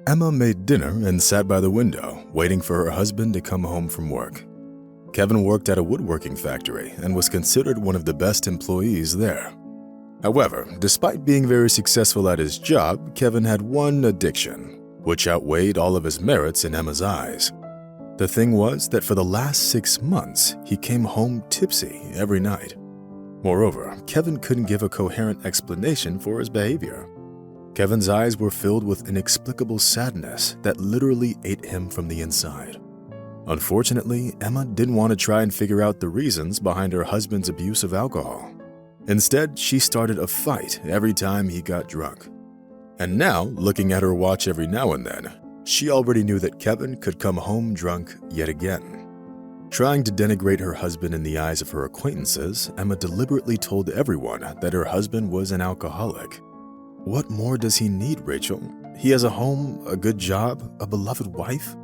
Emma made dinner and sat by the window, waiting for her husband to come home from work. Kevin worked at a woodworking factory and was considered one of the best employees there. However, despite being very successful at his job, Kevin had one addiction, which outweighed all of his merits in Emma's eyes. The thing was that for the last 6 months, he came home tipsy every night. Moreover, Kevin couldn't give a coherent explanation for his behavior. Kevin's eyes were filled with inexplicable sadness that literally ate him from the inside. Unfortunately, Emma didn't want to try and figure out the reasons behind her husband's abuse of alcohol. Instead, she started a fight every time he got drunk. And now, looking at her watch every now and then, she already knew that Kevin could come home drunk yet again. Trying to denigrate her husband in the eyes of her acquaintances, Emma deliberately told everyone that her husband was an alcoholic. What more does he need, Rachel? He has a home, a good job, a beloved wife?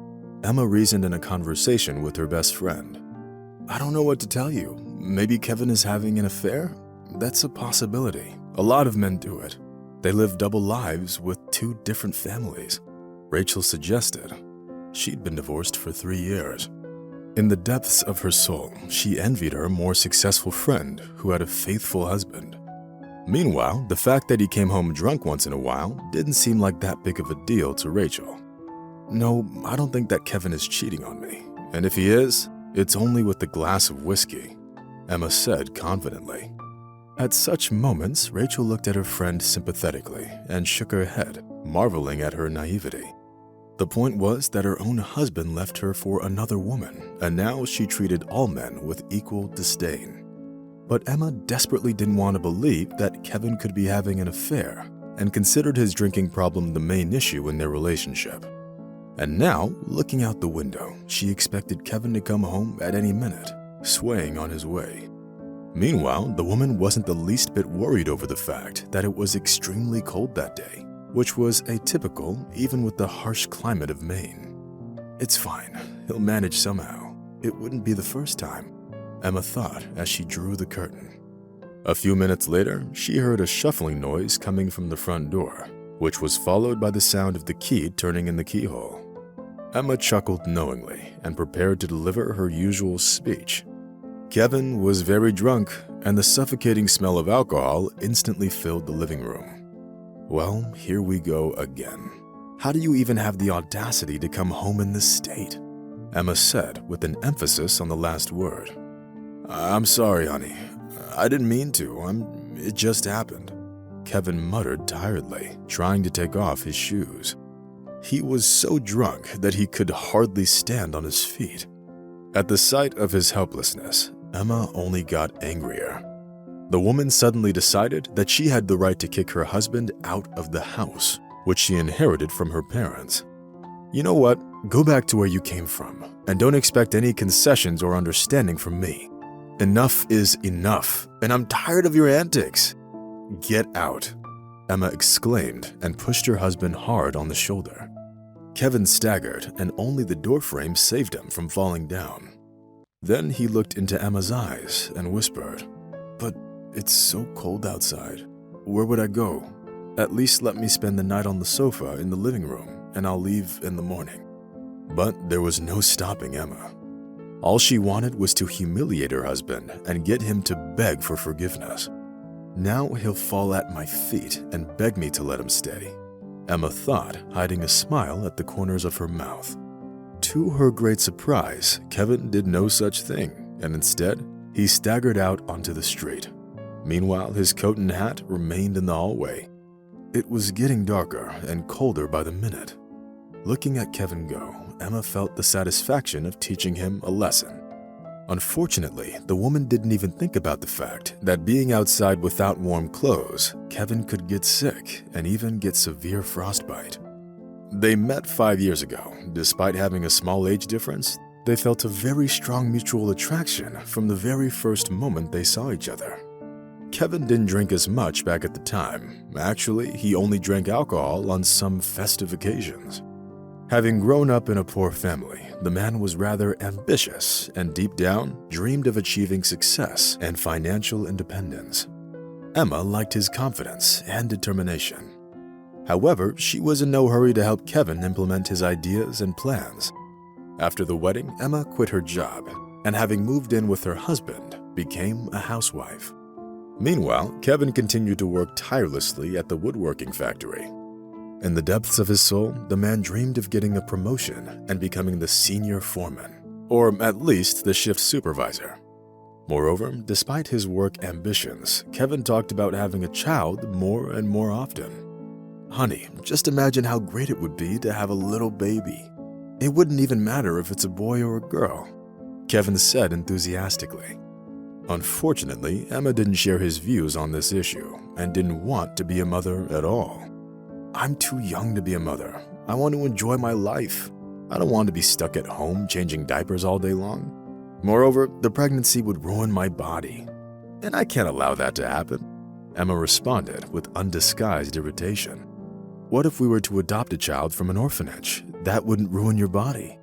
Emma reasoned in a conversation with her best friend. I don't know what to tell you. Maybe Kevin is having an affair? That's a possibility. A lot of men do it. They live double lives with 2 different families. Rachel suggested. She'd been divorced for 3 years. In the depths of her soul, she envied her more successful friend who had a faithful husband. Meanwhile, the fact that he came home drunk once in a while didn't seem like that big of a deal to Rachel. No, I don't think that Kevin is cheating on me. And if he is, it's only with a glass of whiskey, Emma said confidently. At such moments, Rachel looked at her friend sympathetically and shook her head, marveling at her naivety. The point was that her own husband left her for another woman, and now she treated all men with equal disdain. But Emma desperately didn't want to believe that Kevin could be having an affair and considered his drinking problem the main issue in their relationship. And now, looking out the window, she expected Kevin to come home at any minute, swaying on his way. Meanwhile, the woman wasn't the least bit worried over the fact that it was extremely cold that day, which was atypical even with the harsh climate of Maine. It's fine, he'll manage somehow. It wouldn't be the first time, Emma thought as she drew the curtain. A few minutes later, she heard a shuffling noise coming from the front door, which was followed by the sound of the key turning in the keyhole. Emma chuckled knowingly and prepared to deliver her usual speech. Kevin was very drunk, and the suffocating smell of alcohol instantly filled the living room. Well, here we go again. How do you even have the audacity to come home in this state? Emma said with an emphasis on the last word. I'm sorry, honey. I didn't mean to. It just happened. Kevin muttered tiredly, trying to take off his shoes. He was so drunk that he could hardly stand on his feet. At the sight of his helplessness, Emma only got angrier. The woman suddenly decided that she had the right to kick her husband out of the house, which she inherited from her parents. You know what? Go back to where you came from, and don't expect any concessions or understanding from me. Enough is enough, and I'm tired of your antics. Get out, Emma exclaimed and pushed her husband hard on the shoulder. Kevin staggered, and only the doorframe saved him from falling down. Then he looked into Emma's eyes and whispered, But it's so cold outside. Where would I go? At least let me spend the night on the sofa in the living room, and I'll leave in the morning. But there was no stopping Emma. All she wanted was to humiliate her husband and get him to beg for forgiveness. Now he'll fall at my feet and beg me to let him stay, Emma thought, hiding a smile at the corners of her mouth. To her great surprise, Kevin did no such thing, and instead, he staggered out onto the street. Meanwhile, his coat and hat remained in the hallway. It was getting darker and colder by the minute. Looking at Kevin go, Emma felt the satisfaction of teaching him a lesson. Unfortunately, the woman didn't even think about the fact that being outside without warm clothes, Kevin could get sick and even get severe frostbite. They met 5 years ago. Despite having a small age difference, they felt a very strong mutual attraction from the very first moment they saw each other. Kevin didn't drink as much back at the time. Actually, he only drank alcohol on some festive occasions. Having grown up in a poor family, the man was rather ambitious and deep down dreamed of achieving success and financial independence. Emma liked his confidence and determination. However, she was in no hurry to help Kevin implement his ideas and plans. After the wedding, Emma quit her job and, having moved in with her husband, became a housewife. Meanwhile, Kevin continued to work tirelessly at the woodworking factory. In the depths of his soul, the man dreamed of getting a promotion and becoming the senior foreman, or at least the shift supervisor. Moreover, despite his work ambitions, Kevin talked about having a child more and more often. "Honey, just imagine how great it would be to have a little baby. It wouldn't even matter if it's a boy or a girl," Kevin said enthusiastically. Unfortunately, Emma didn't share his views on this issue and didn't want to be a mother at all. "I'm too young to be a mother. I want to enjoy my life. I don't want to be stuck at home changing diapers all day long. Moreover, the pregnancy would ruin my body, and I can't allow that to happen," Emma responded with undisguised irritation. "What if we were to adopt a child from an orphanage? That wouldn't ruin your body,"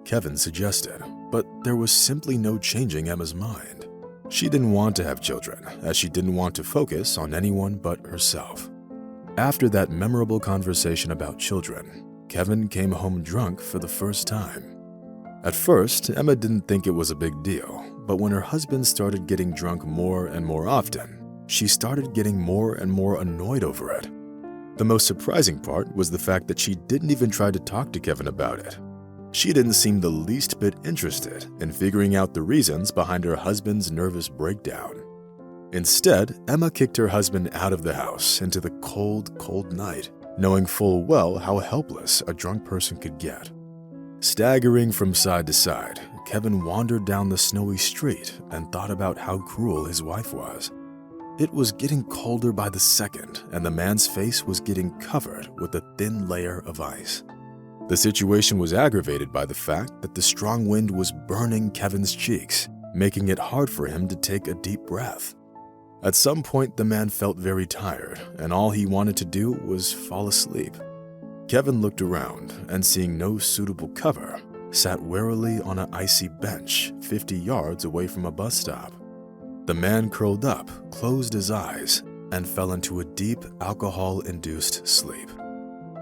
Kevin suggested, but there was simply no changing Emma's mind. She didn't want to have children, as she didn't want to focus on anyone but herself. After that memorable conversation about children, Kevin came home drunk for the first time. At first, Emma didn't think it was a big deal, but when her husband started getting drunk more and more often, she started getting more and more annoyed over it. The most surprising part was the fact that she didn't even try to talk to Kevin about it. She didn't seem the least bit interested in figuring out the reasons behind her husband's nervous breakdown. Instead, Emma kicked her husband out of the house into the cold, cold night, knowing full well how helpless a drunk person could get. Staggering from side to side, Kevin wandered down the snowy street and thought about how cruel his wife was. It was getting colder by the second, and the man's face was getting covered with a thin layer of ice. The situation was aggravated by the fact that the strong wind was burning Kevin's cheeks, making it hard for him to take a deep breath. At some point, the man felt very tired, and all he wanted to do was fall asleep. Kevin looked around and, seeing no suitable cover, sat wearily on an icy bench 50 yards away from a bus stop. The man curled up, closed his eyes, and fell into a deep, alcohol-induced sleep.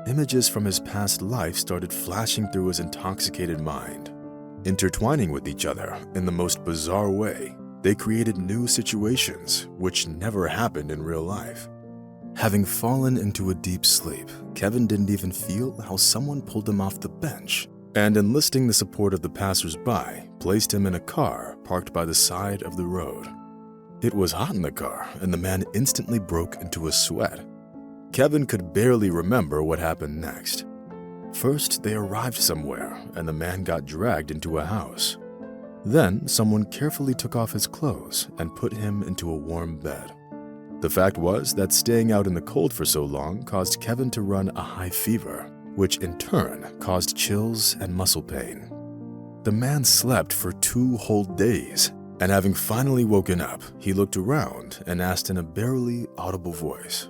Images from his past life started flashing through his intoxicated mind. Intertwining with each other in the most bizarre way, they created new situations which never happened in real life. Having fallen into a deep sleep, Kevin didn't even feel how someone pulled him off the bench and, enlisting the support of the passers-by, placed him in a car parked by the side of the road. It was hot in the car, and the man instantly broke into a sweat. Kevin could barely remember what happened next. First, they arrived somewhere, and the man got dragged into a house. Then, someone carefully took off his clothes and put him into a warm bed. The fact was that staying out in the cold for so long caused Kevin to run a high fever, which in turn caused chills and muscle pain. The man slept for 2 whole days, and having finally woken up, he looked around and asked in a barely audible voice,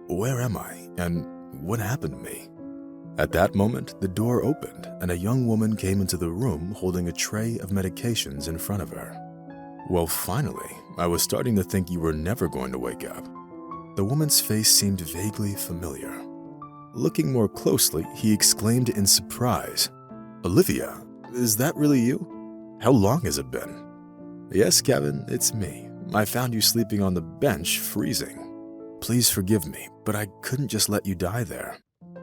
"Where am I, and what happened to me?" At that moment, the door opened and a young woman came into the room holding a tray of medications in front of her. "Well, finally, I was starting to think you were never going to wake up." The woman's face seemed vaguely familiar. Looking more closely, he exclaimed in surprise, "Olivia, is that really you? How long has it been?" "Yes, Kevin, it's me. I found you sleeping on the bench, freezing. Please forgive me, but I couldn't just let you die there.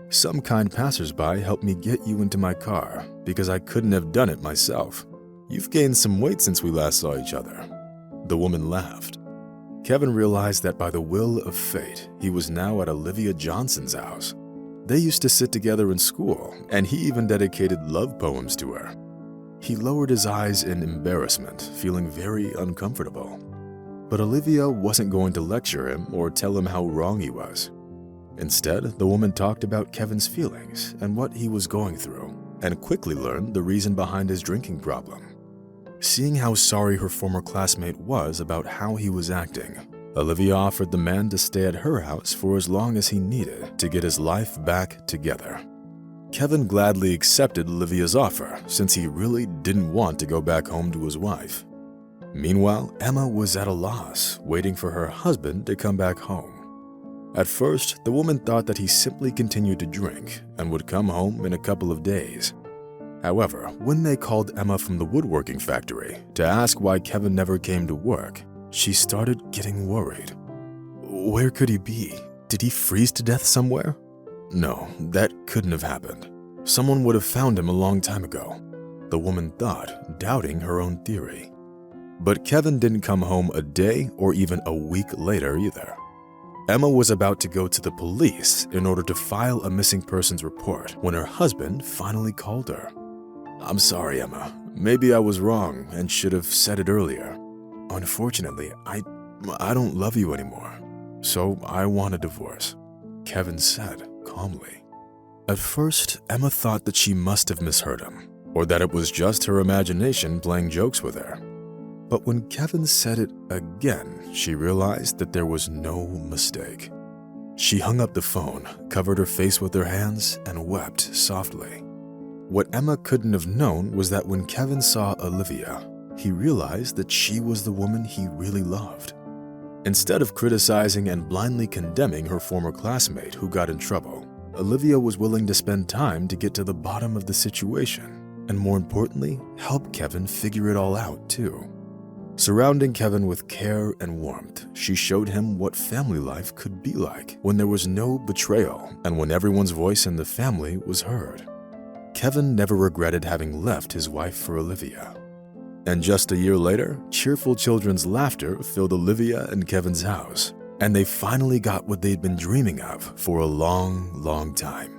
Some kind passersby helped me get you into my car because I couldn't have done it myself. You've gained some weight since we last saw each other." The woman laughed. Kevin realized that by the will of fate, he was now at Olivia Johnson's house. They used to sit together in school, and he even dedicated love poems to her. He lowered his eyes in embarrassment, feeling very uncomfortable. But Olivia wasn't going to lecture him or tell him how wrong he was. Instead, the woman talked about Kevin's feelings and what he was going through, and quickly learned the reason behind his drinking problem. Seeing how sorry her former classmate was about how he was acting, Olivia offered the man to stay at her house for as long as he needed to get his life back together. Kevin gladly accepted Olivia's offer since he really didn't want to go back home to his wife. Meanwhile, Emma was at a loss, waiting for her husband to come back home. At first, the woman thought that he simply continued to drink and would come home in a couple of days. However, when they called Emma from the woodworking factory to ask why Kevin never came to work, she started getting worried. Where could he be? Did he freeze to death somewhere? No, that couldn't have happened. Someone would have found him a long time ago, the woman thought, doubting her own theory. But Kevin didn't come home a day or even a week later either. Emma was about to go to the police in order to file a missing persons report when her husband finally called her. "I'm sorry, Emma. Maybe I was wrong and should have said it earlier. Unfortunately, I don't love you anymore, so I want a divorce," Kevin said calmly. At first, Emma thought that she must have misheard him, or that it was just her imagination playing jokes with her. But when Kevin said it again, she realized that there was no mistake. She hung up the phone, covered her face with her hands, and wept softly. What Emma couldn't have known was that when Kevin saw Olivia, he realized that she was the woman he really loved. Instead of criticizing and blindly condemning her former classmate who got in trouble, Olivia was willing to spend time to get to the bottom of the situation, and more importantly, help Kevin figure it all out too. Surrounding Kevin with care and warmth, she showed him what family life could be like when there was no betrayal and when everyone's voice in the family was heard. Kevin never regretted having left his wife for Olivia. And just a year later, cheerful children's laughter filled Olivia and Kevin's house, and they finally got what they'd been dreaming of for a long, long time.